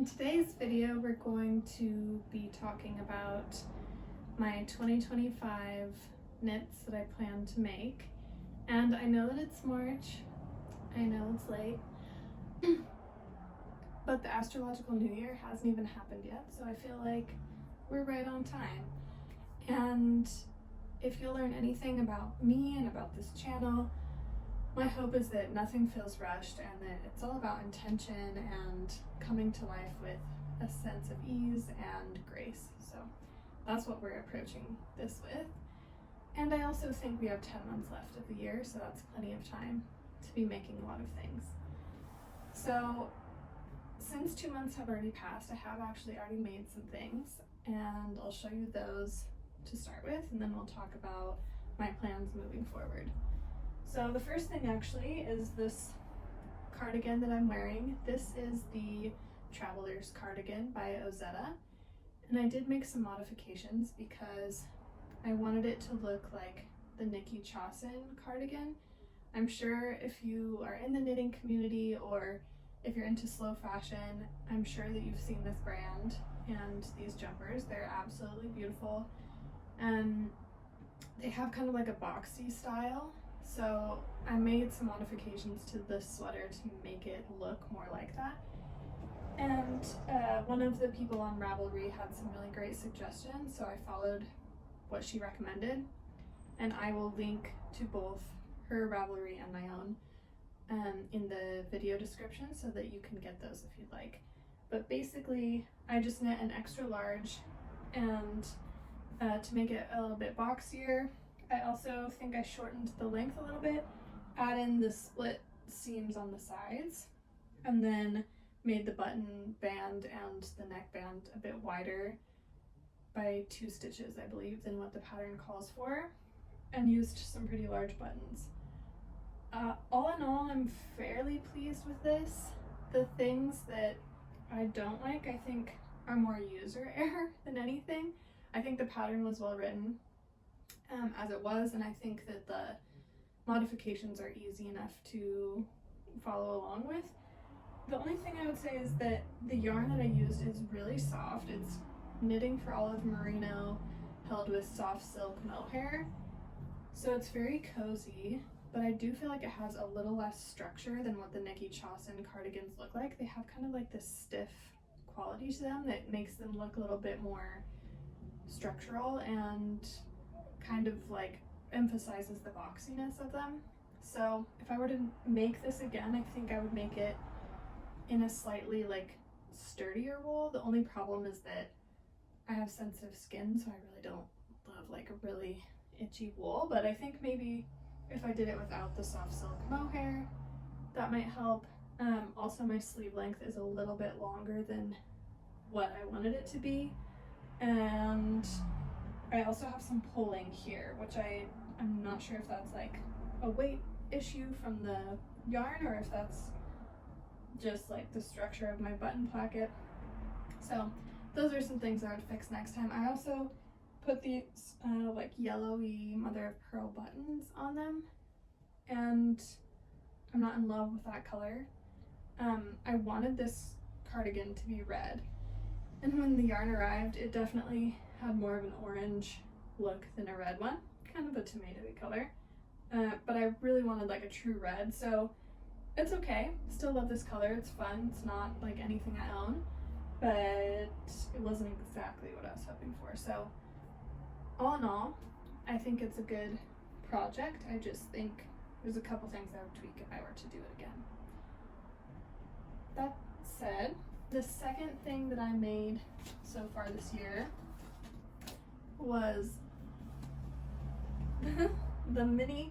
In today's video, we're going to be talking about my 2025 knits that I plan to make. And I know that it's March, I know it's late, but the astrological new year hasn't even happened yet, so I feel like we're right on time. And if you'll learn anything about me and about this channel, my hope is that nothing feels rushed and that it's all about intention and coming to life with a sense of ease and grace. So that's what we're approaching this with. And I also think we have 10 months left of the year, so that's plenty of time to be making a lot of things. So since 2 months have already passed, I have actually already made some things, and I'll show you those to start with, and then we'll talk about my plans moving forward. So the first thing actually is this cardigan that I'm wearing. This is the Traveler's Cardigan by Ozetta, and I did make some modifications because I wanted it to look like the Nikki Chawson cardigan. I'm sure if you are in the knitting community or if you're into slow fashion, I'm sure that you've seen this brand and these jumpers. They're absolutely beautiful. They have kind of like a boxy style. So I made some modifications to this sweater to make it look more like that. And one of the people on Ravelry had some really great suggestions, so I followed what she recommended. And I will link to both her Ravelry and my own in the video description so that you can get those if you'd like. But basically, I just knit an extra large, and to make it a little bit boxier, I also think I shortened the length a little bit, add in the split seams on the sides, and then made the button band and the neck band a bit wider by 2 stitches, I believe, than what the pattern calls for, and used some pretty large buttons. All in all, I'm fairly pleased with this. The things that I don't like, I think, are more user error than anything. I think the pattern was well written as it was, and I think that the modifications are easy enough to follow along with. The only thing I would say is that the yarn that I used is really soft. It's knitting for olive merino held with soft silk mohair, so it's very cozy, but I do feel like it has a little less structure than what the Nikki Chawson cardigans look like. They have kind of like this stiff quality to them that makes them look a little bit more structural and kind of like emphasizes the boxiness of them. So if I were to make this again, I think I would make it in a slightly like sturdier wool. The only problem is that I have sensitive skin, so I really don't love like a really itchy wool, but I think maybe if I did it without the soft silk mohair, that might help. Also, my sleeve length is a little bit longer than what I wanted it to be, and I also have some pulling here, which I'm not sure if that's like a weight issue from the yarn or if that's just like the structure of my button placket. So those are some things I would fix next time. I also put these like yellowy mother of pearl buttons on them, and I'm not in love with that color. I wanted this cardigan to be red, and when the yarn arrived, it definitely had more of an orange look than a red one, kind of a tomatoey color, but I really wanted like a true red, so it's okay. Still love this color, it's fun, it's not like anything I own, but it wasn't exactly what I was hoping for. So all in all, I think it's a good project. I just think there's a couple things I would tweak if I were to do it again. That said, the second thing that I made so far this year was the mini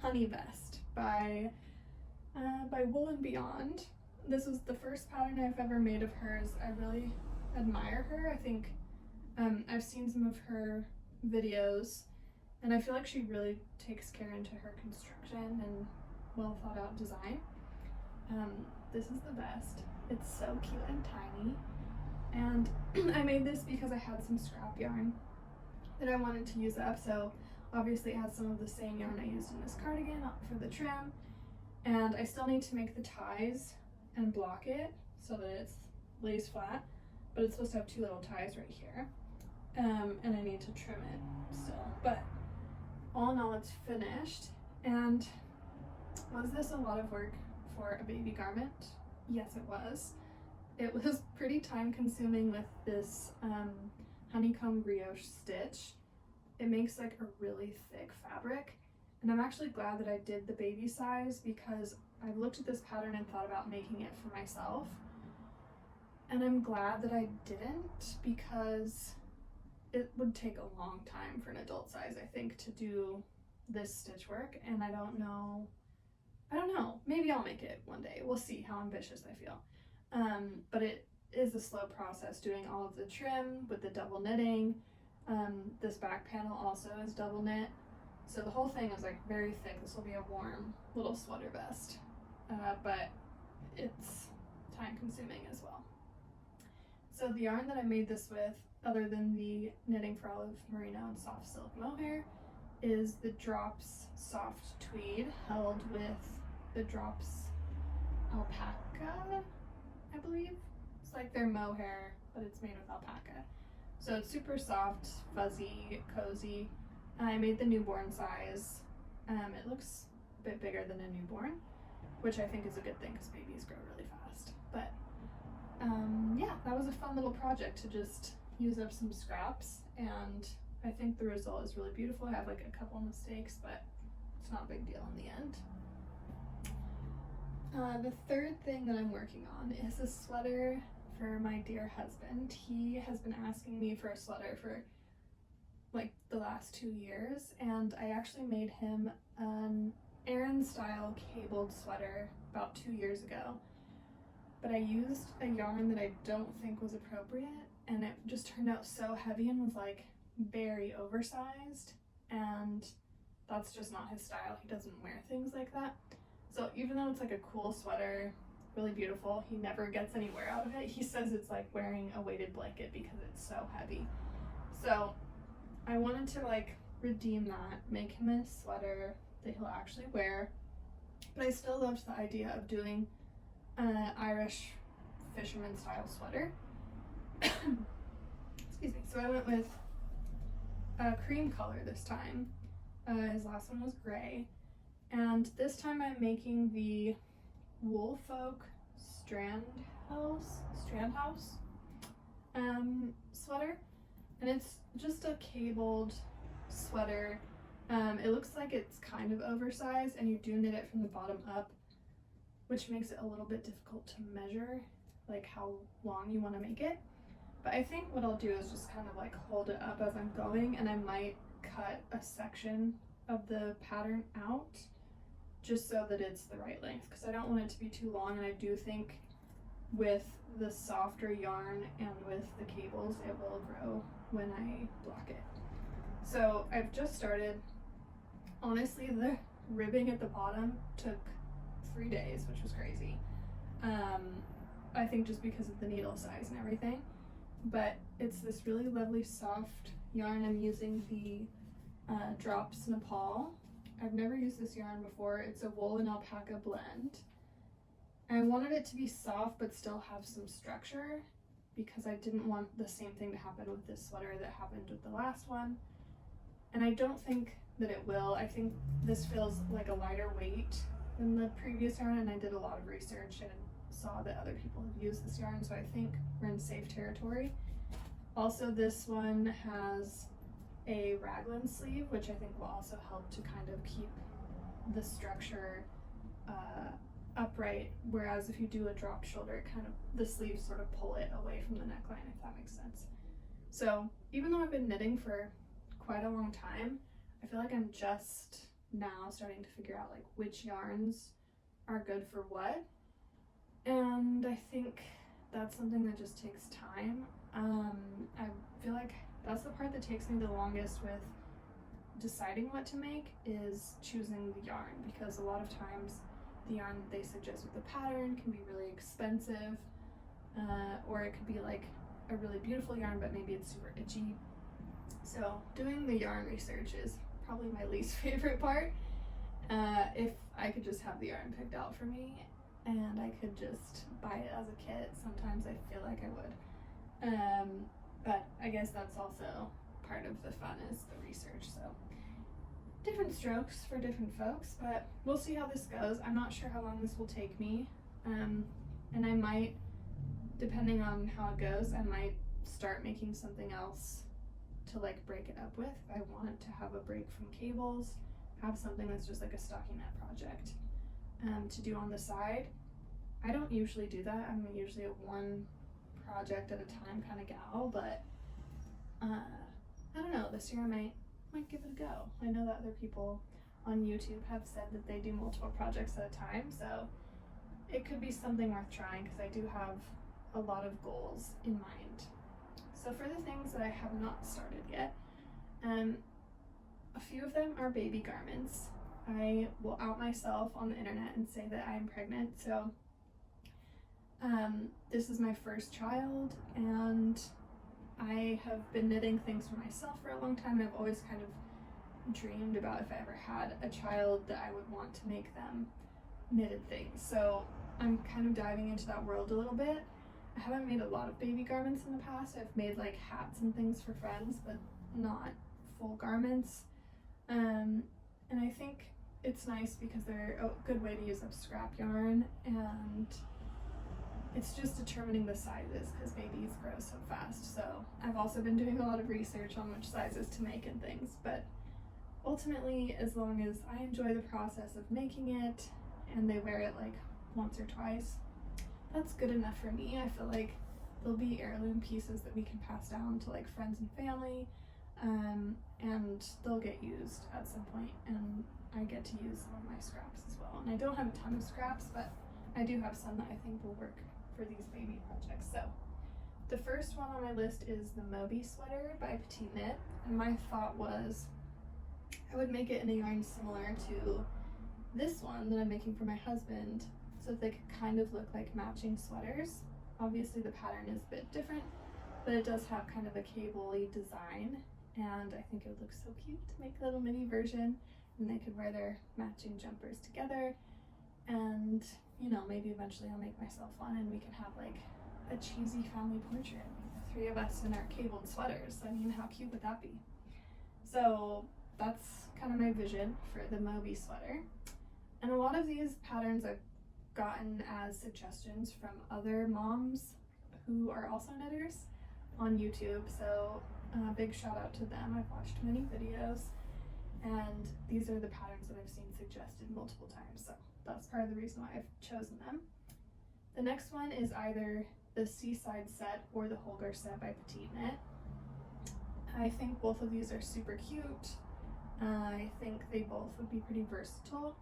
honey vest by Wool and Beyond. This was the first pattern I've ever made of hers. I really admire her. I think I've seen some of her videos, and I feel like she really takes care into her construction and well thought out design. This is the vest. It's so cute and tiny, and I made this because I had some scrap yarn that I wanted to use up. So obviously it has some of the same yarn I used in this cardigan for the trim, and I still need to make the ties and block it so that it's lays flat, but it's supposed to have 2 little ties right here. And I need to trim it still. But all in all, it's finished. And was this a lot of work for a baby garment? Yes, it was. It was pretty time consuming with this honeycomb brioche stitch. It makes like a really thick fabric, and I'm actually glad that I did the baby size because I've looked at this pattern and thought about making it for myself, and I'm glad that I didn't because it would take a long time for an adult size, I think, to do this stitch work, and I don't know, maybe I'll make it one day. We'll see how ambitious I feel. But it is a slow process doing all of the trim with the double knitting. This back panel also is double knit. So the whole thing is like very thick. This will be a warm little sweater vest, but it's time consuming as well. So the yarn that I made this with, other than the Knitting for Olive Merino and Soft Silk Mohair, is the Drops Soft Tweed held with the Drops Alpaca, I believe. It's like their mohair, but it's made with alpaca. So it's super soft, fuzzy, cozy. I made the newborn size. It looks a bit bigger than a newborn, which I think is a good thing because babies grow really fast. But yeah, that was a fun little project to just use up some scraps, and I think the result is really beautiful. I have like a couple mistakes, but it's not a big deal in the end. The third thing that I'm working on is a sweater for my dear husband. He has been asking me for a sweater for like the last 2 years, and I actually made him an Aran style cabled sweater about 2 years ago, but I used a yarn that I don't think was appropriate, and it just turned out so heavy and was like very oversized, and that's just not his style. He doesn't wear things like that. So even though it's like a cool sweater, really beautiful, he never gets any wear out of it. He says it's like wearing a weighted blanket because it's so heavy. So I wanted to like redeem that, make him a sweater that he'll actually wear, but I still loved the idea of doing an Irish fisherman style sweater. Excuse me. So I went with a cream color this time. His last one was gray. And this time I'm making the Woolfolk Strand House sweater, and it's just a cabled sweater. It looks like it's kind of oversized, and you do knit it from the bottom up, which makes it a little bit difficult to measure like how long you want to make it. But I think what I'll do is just kind of like hold it up as I'm going, and I might cut a section of the pattern out just so that it's the right length, because I don't want it to be too long, and I do think with the softer yarn and with the cables it will grow when I block it. So I've just started. Honestly, the ribbing at the bottom took 3 days, which was crazy. I think just because of the needle size and everything, but it's this really lovely soft yarn. I'm using the Drops Nepal. I've never used this yarn before. It's a wool and alpaca blend. I wanted it to be soft but still have some structure because I didn't want the same thing to happen with this sweater that happened with the last one. And I don't think that it will. I think this feels like a lighter weight than the previous yarn, and I did a lot of research and saw that other people have used this yarn, so I think we're in safe territory. Also, this one has a raglan sleeve, which I think will also help to kind of keep the structure upright, whereas if you do a dropped shoulder, it kind of, the sleeves sort of pull it away from the neckline, if that makes sense. So even though I've been knitting for quite a long time, I feel like I'm just now starting to figure out like which yarns are good for what, and I think that's something that just takes time. I feel like that's the part that takes me the longest with deciding what to make, is choosing the yarn, because a lot of times the yarn they suggest with the pattern can be really expensive, or it could be like a really beautiful yarn but maybe it's super itchy. So doing the yarn research is probably my least favorite part. If I could just have the yarn picked out for me, and I could just buy it as a kit. Sometimes I feel like I would. But I guess that's also part of the fun is the research. So different strokes for different folks, but we'll see how this goes. I'm not sure how long this will take me. And I might, depending on how it goes, I might start making something else to like break it up with. If I want to have a break from cables, have something that's just like a stockinette project to do on the side. I don't usually do that. I'm usually a one project at a time kind of gal, but I don't know, this year I might give it a go. I know that other people on YouTube have said that they do multiple projects at a time, so it could be something worth trying because I do have a lot of goals in mind. So for the things that I have not started yet, a few of them are baby garments. I will out myself on the internet and say that I am pregnant. So this is my first child, and I have been knitting things for myself for a long time. I've always kind of dreamed about if I ever had a child that I would want to make them knitted things. So I'm kind of diving into that world a little bit. I haven't made a lot of baby garments in the past. I've made like hats and things for friends, but not full garments. And I think it's nice because they're a good way to use up scrap yarn, and it's just determining the sizes because babies grow so fast. So I've also been doing a lot of research on which sizes to make and things, but ultimately, as long as I enjoy the process of making it and they wear it like once or twice, that's good enough for me. I feel like there'll be heirloom pieces that we can pass down to like friends and family, and they'll get used at some point, and I get to use some of my scraps as well. And I don't have a ton of scraps, but I do have some that I think will work for these baby projects. So the first one on my list is the Moby sweater by Petite Knit, and my thought was I would make it in a yarn similar to this one that I'm making for my husband, so that they could kind of look like matching sweaters. Obviously the pattern is a bit different, but it does have kind of a cable-y design, and I think it would look so cute to make a little mini version, and they could wear their matching jumpers together. And you know, maybe eventually I'll make myself one and we can have like a cheesy family portrait, the three of us in our cabled sweaters. I mean, how cute would that be? So that's kind of my vision for the Moby sweater. And a lot of these patterns I've gotten as suggestions from other moms who are also knitters on YouTube. So big shout out to them. I've watched many videos, and these are the patterns that I've seen suggested multiple times. So that's part of the reason why I've chosen them. The next one is either the Seaside set or the Holger set by Petite Knit. I think both of these are super cute. I think they both would be pretty versatile.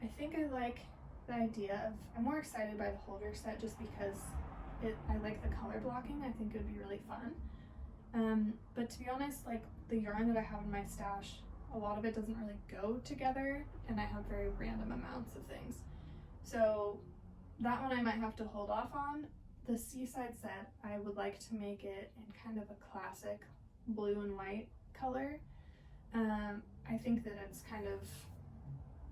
I think I like the idea of, I'm more excited by the Holger set just because I like the color blocking. I think it would be really fun. But to be honest, like the yarn that I have in my stash, a lot of it doesn't really go together, and I have very random amounts of things. So that one I might have to hold off on. The Seaside set, I would like to make it in kind of a classic blue and white color. I think that it's kind of,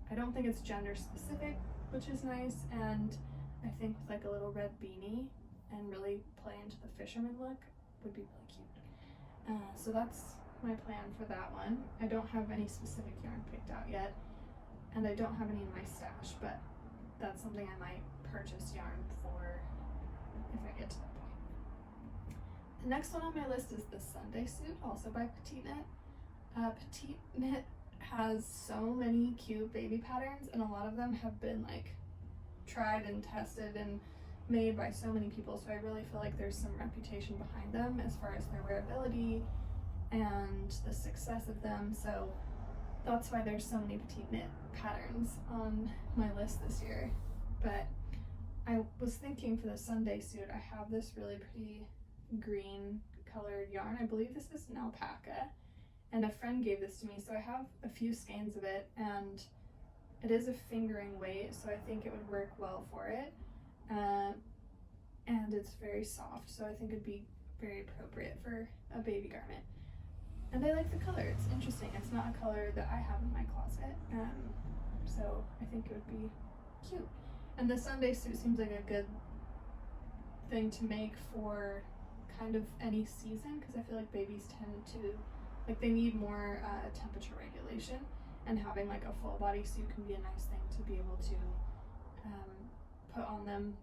I don't think it's gender specific, which is nice, and I think with like a little red beanie and really play into the fisherman look would be really cute. So that's my plan for that one. I don't have any specific yarn picked out yet, and I don't have any in my stash, but that's something I might purchase yarn for if I get to that point. The next one on my list is the Sunday suit, also by Petite Knit. Petite Knit has so many cute baby patterns, and a lot of them have been like tried and tested and made by so many people, so I really feel like there's some reputation behind them as far as their wearability and the success of them. So that's why there's so many Petite Knit patterns on my list this year. But I was thinking for the Sunday suit, I have this really pretty green colored yarn. I believe this is an alpaca, and a friend gave this to me, so I have a few skeins of it, and it is a fingering weight, so I think it would work well for it. And it's very soft, so I think it'd be very appropriate for a baby garment. And I like the color, it's interesting. It's not a color that I have in my closet, so I think it would be cute. And the Sunday suit seems like a good thing to make for kind of any season, because I feel like babies tend to, like, they need more temperature regulation, and having like a full body suit can be a nice thing to be able to put on them,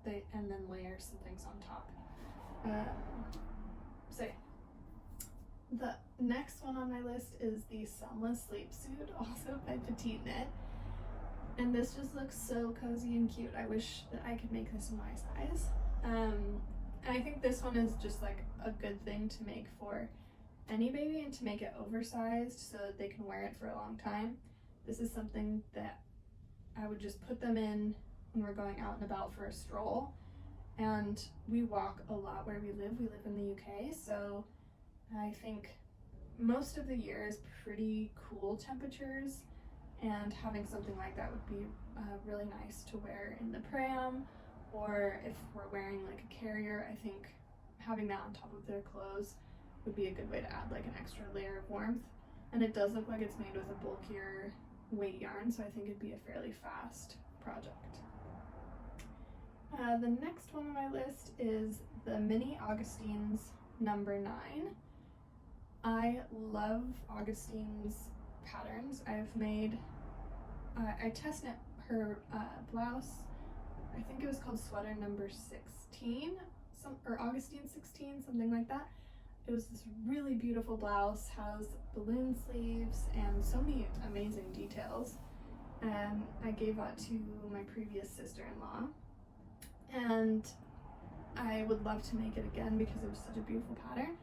and then layer some things on top. So yeah. The next one on my list is the Selma sleep suit, also by Petite Knit. And this just looks so cozy and cute. I wish that I could make this in my size. And I think this one is just like a good thing to make for any baby, and to make it oversized so that they can wear it for a long time. This is something that I would just put them in when we're going out and about for a stroll. And we walk a lot where we live. We live in the UK, so I think most of the year is pretty cool temperatures, and having something like that would be really nice to wear in the pram, or if we're wearing like a carrier. I think having that on top of their clothes would be a good way to add like an extra layer of warmth. And it does look like it's made with a bulkier weight yarn, so I think it'd be a fairly fast project. The next one on my list is the Mini Augustine's number 9. I love Augustine's patterns. I've made, I test knit her blouse. I think it was called sweater number 16, or Augustine 16, something like that. It was this really beautiful blouse, has balloon sleeves and so many amazing details. And I gave that to my previous sister-in-law, and I would love to make it again because it was such a beautiful pattern.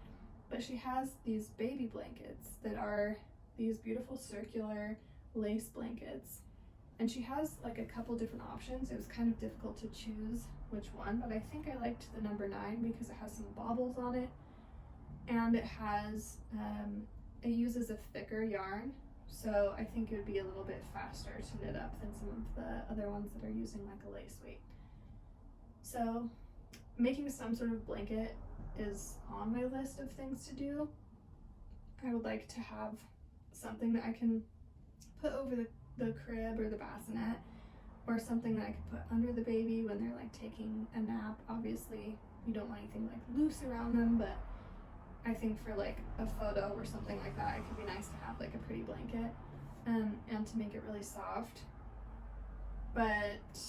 But she has these baby blankets that are these beautiful circular lace blankets, and she has like a couple different options. It was kind of difficult to choose which one, but I think I liked the number 9 because it has some baubles on it, and it has it uses a thicker yarn, so I think it would be a little bit faster to knit up than some of the other ones that are using like a lace weight. So making some sort of blanket is on my list of things to do. I would like to have something that I can put over the crib or the bassinet, or something that I could put under the baby when they're like taking a nap. Obviously you don't want anything like loose around them, but I think for like a photo or something like that, it could be nice to have like a pretty blanket, and to make it really soft. But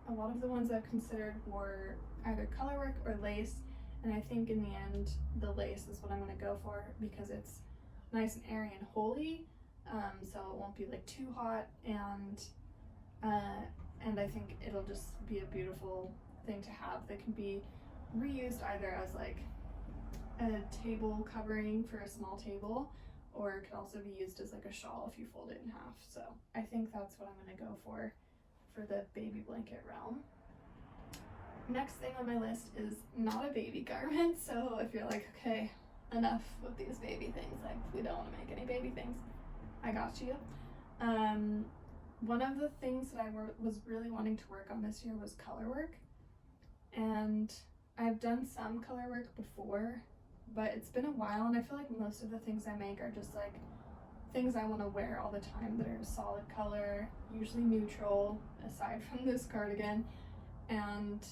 a lot of the ones I've considered were either colorwork or lace, and I think in the end the lace is what I'm going to go for because it's nice and airy and holey, so it won't be like too hot, and I think it'll just be a beautiful thing to have that can be reused either as like a table covering for a small table, or it could also be used as like a shawl if you fold it in half. So I think that's what I'm going to go for the baby blanket realm. Next thing on my list is not a baby garment, so if you're like, okay, enough with these baby things, like we don't want to make any baby things, I got you. One of the things that I was really wanting to work on this year was color work, and I've done some color work before, but it's been a while, and I feel like most of the things I make are just like things I want to wear all the time that are a solid color, usually neutral, aside from this cardigan. And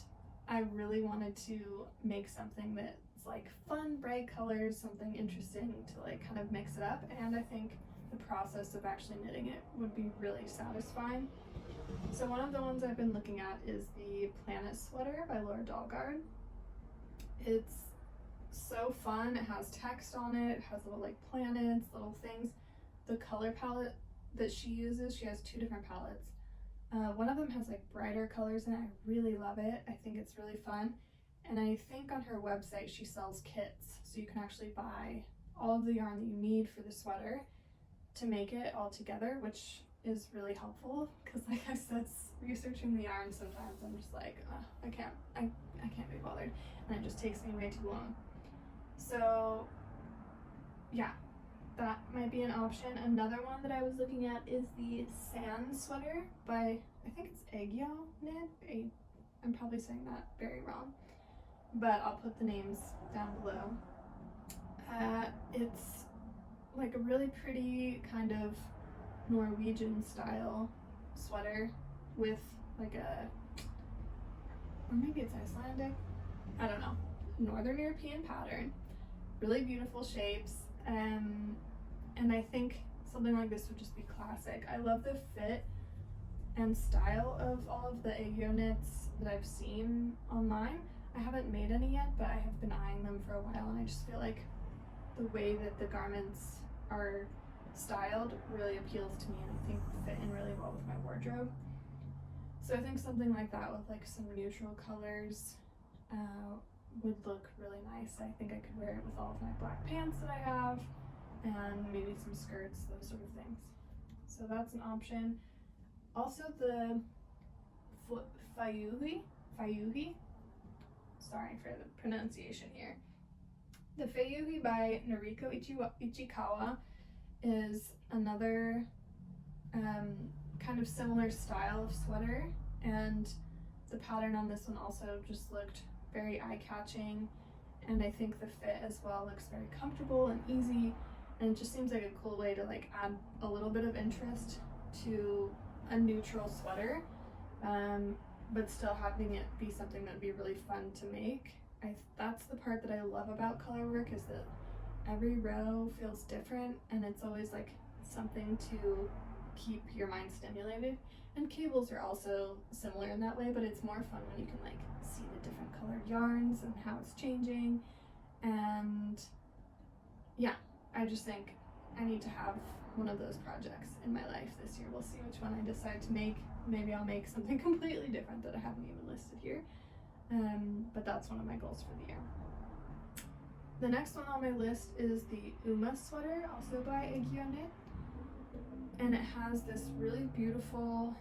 I really wanted to make something that's like fun, bright colors, something interesting to like kind of mix it up, and I think the process of actually knitting it would be really satisfying. So one of the ones I've been looking at is the Planet Sweater by Laura Dahlgard. It's so fun. It has text on it, it has little like planets, little things. The color palette that she uses, she has 2 different palettes. One of them has like brighter colors in it. I really love it. I think it's really fun. And I think on her website she sells kits, so you can actually buy all of the yarn that you need for the sweater to make it all together, which is really helpful because, like I said, researching the yarn sometimes I'm just like, I can't be bothered, and it just takes me way too long. So yeah, that might be an option. Another one that I was looking at is the Sand Sweater by, I think it's Eggyo Knit. I'm probably saying that very wrong, but I'll put the names down below. It's like a really pretty kind of Norwegian style sweater with like a or maybe it's Icelandic, I don't know, Northern European pattern, really beautiful shapes, and I think something like this would just be classic. I love the fit and style of all of the Aegyo knits that I've seen online. I haven't made any yet, but I have been eyeing them for a while, and I just feel like the way that the garments are styled really appeals to me, and I think fit in really well with my wardrobe. So I think something like that with like some neutral colors would look really nice. I think I could wear it with all of my black pants that I have, and maybe some skirts, those sort of things. So that's an option. Also the Fayuhi, sorry for the pronunciation here. The Fayuhi by Noriko Ichikawa is another kind of similar style of sweater, and the pattern on this one also just looked very eye-catching, and I think the fit as well looks very comfortable and easy, and it just seems like a cool way to like add a little bit of interest to a neutral sweater, but still having it be something that would be really fun to make. That's the part that I love about color work, is that every row feels different, and it's always like something to keep your mind stimulated. And cables are also similar in that way, but it's more fun when you can like see the different colored yarns and how it's changing. And yeah, I just think I need to have one of those projects in my life this year. We'll see which one I decide to make. Maybe I'll make something completely different that I haven't even listed here. But that's one of my goals for the year. The next one on my list is the Uma sweater, also by Aegyo Knit. And it has this really beautiful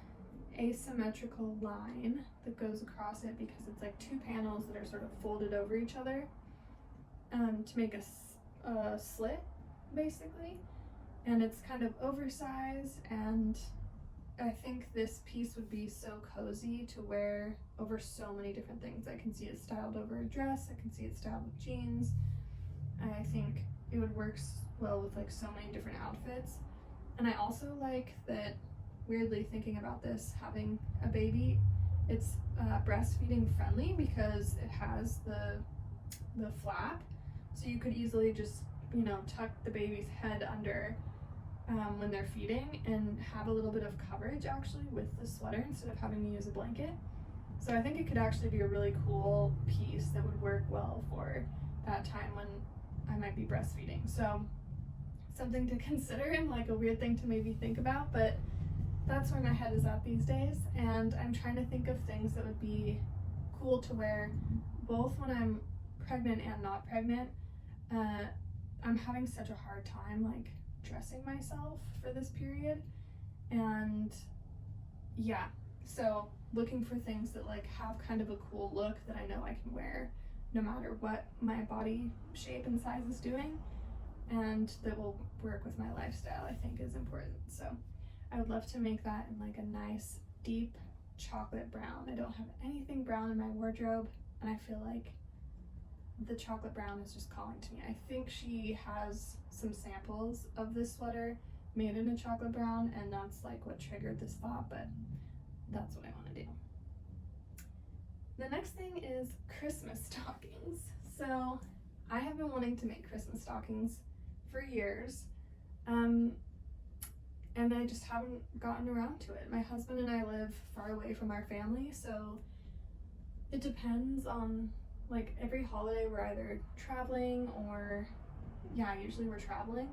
asymmetrical line that goes across it, because it's like two panels that are sort of folded over each other to make a slit, basically. And it's kind of oversized, and I think this piece would be so cozy to wear over so many different things. I can see it styled over a dress, I can see it styled with jeans. I think it would work well with like so many different outfits. And I also like that, weirdly thinking about this, having a baby, it's breastfeeding friendly because it has the flap, so you could easily just, you know, tuck the baby's head under when they're feeding and have a little bit of coverage actually with the sweater instead of having to use a blanket. So I think it could actually be a really cool piece that would work well for that time when I might be breastfeeding. So something to consider, and like a weird thing to maybe think about, but that's where my head is at these days. And I'm trying to think of things that would be cool to wear both when I'm pregnant and not pregnant. I'm having such a hard time like dressing myself for this period, and yeah, so looking for things that like have kind of a cool look that I know I can wear no matter what my body shape and size is doing, and that will work with my lifestyle, I think is important. So I would love to make that in like a nice deep chocolate brown. I don't have anything brown in my wardrobe, and I feel like the chocolate brown is just calling to me. I think she has some samples of this sweater made in a chocolate brown, and that's like what triggered this thought, but that's what I want to do. The next thing is Christmas stockings. So I have been wanting to make Christmas stockings for years, and I just haven't gotten around to it. My husband and I live far away from our family, so it depends on, like, every holiday we're either traveling or, yeah, usually we're traveling.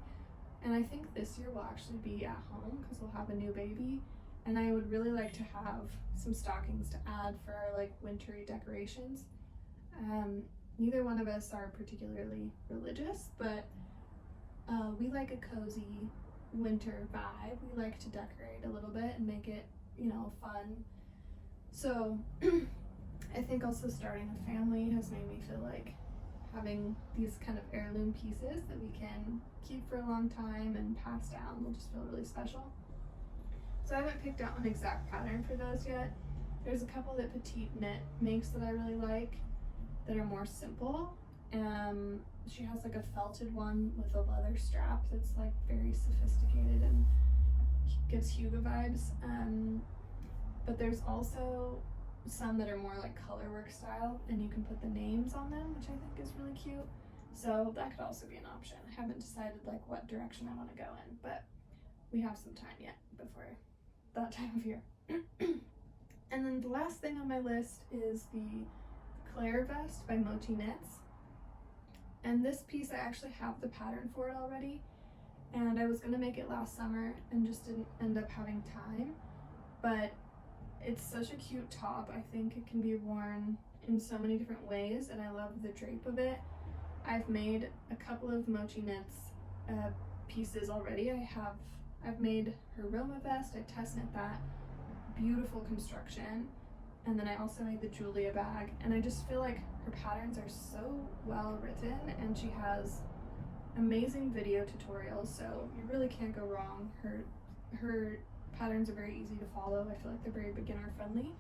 And I think this year we'll actually be at home because we'll have a new baby, and I would really like to have some stockings to add for our like wintry decorations. Neither one of us are particularly religious, but we like a cozy winter vibe. We like to decorate a little bit and make it, you know, fun. So I think also starting a family has made me feel like having these kind of heirloom pieces that we can keep for a long time and pass down will just feel really special. So I haven't picked out an exact pattern for those yet. There's a couple that Petite Knit makes that I really like that are more simple. She has like a felted one with a leather strap that's like very sophisticated and gives Hugo vibes. But there's also some that are more like colorwork style, and you can put the names on them, which I think is really cute. So that could also be an option. I haven't decided like what direction I want to go in, but we have some time yet before that time of year. And then the last thing on my list is the Claire vest by Mochi Knits. And this piece, I actually have the pattern for it already, and I was gonna make it last summer and just didn't end up having time, but it's such a cute top. I think it can be worn in so many different ways, and I love the drape of it. I've made a couple of Mochi Knits pieces already. I've made her Roma vest, I test knit that, beautiful construction, and then I also made the Julia bag, and I just feel like her patterns are so well written, and she has amazing video tutorials, so you really can't go wrong. Her patterns are very easy to follow. I feel like they're very beginner friendly.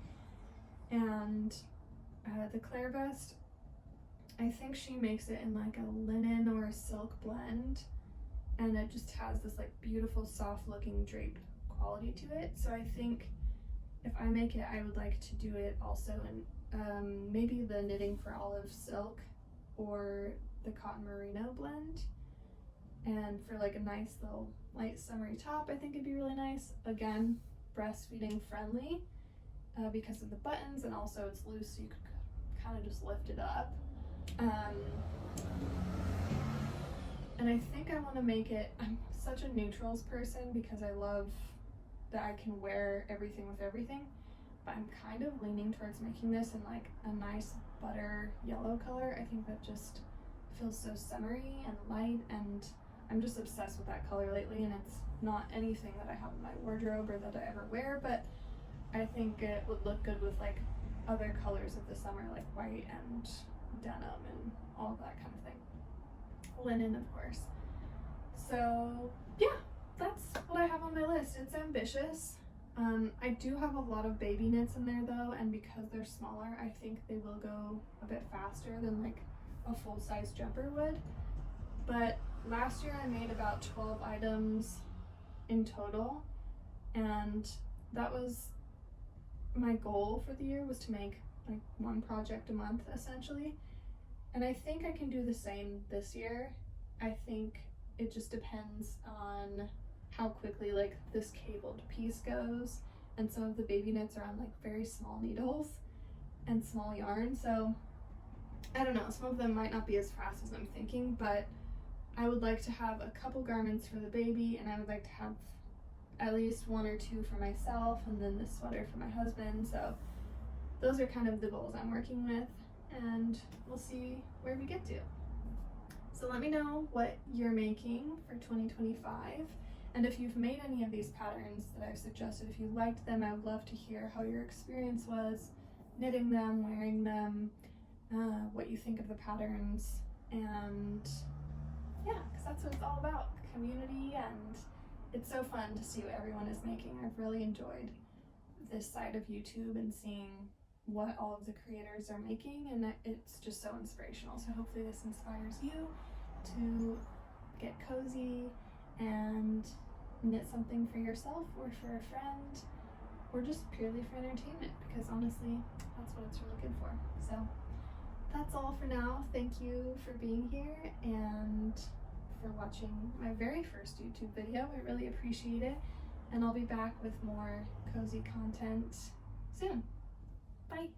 And the Claire vest, I think she makes it in like a linen or a silk blend, and it just has this like beautiful soft looking draped quality to it. So I think if I make it, I would like to do it also in maybe the Knitting for Olive silk or the cotton merino blend. And for like a nice little light summery top, I think it'd be really nice. Again, breastfeeding friendly because of the buttons, and also it's loose, so you could kind of just lift it up. And I think I want to make it, I'm such a neutrals person because I love that I can wear everything with everything, but I'm kind of leaning towards making this in like a nice butter yellow color. I think that just feels so summery and light, and I'm just obsessed with that color lately, and it's not anything that I have in my wardrobe or that I ever wear, but I think it would look good with like other colors of the summer, like white and denim and all that kind of thing. Linen, of course. So yeah, that's what I have on my list. It's ambitious. I do have a lot of baby knits in there though, and because they're smaller, I think they will go a bit faster than like a full-size jumper would. But last year I made about 12 items in total, and that was my goal for the year, was to make like one project a month essentially. And I think I can do the same this year. I think it just depends on how quickly like this cabled piece goes, and some of the baby knits are on like very small needles and small yarn, so I don't know, some of them might not be as fast as I'm thinking, but I would like to have a couple garments for the baby, and I would like to have at least one or two for myself, and then this sweater for my husband. So those are kind of the goals I'm working with, and we'll see where we get to. So let me know what you're making for 2025, and if you've made any of these patterns that I've suggested, if you liked them, I would love to hear how your experience was knitting them, wearing them, what you think of the patterns, and yeah, because that's what it's all about, community, and it's so fun to see what everyone is making. I've really enjoyed this side of YouTube and seeing what all of the creators are making, and it's just so inspirational. So hopefully this inspires you to get cozy and knit something for yourself or for a friend, or just purely for entertainment, because honestly, that's what it's really good for. So that's all for now. Thank you for being here and for watching my very first YouTube video. I really appreciate it, and I'll be back with more cozy content soon. Bye.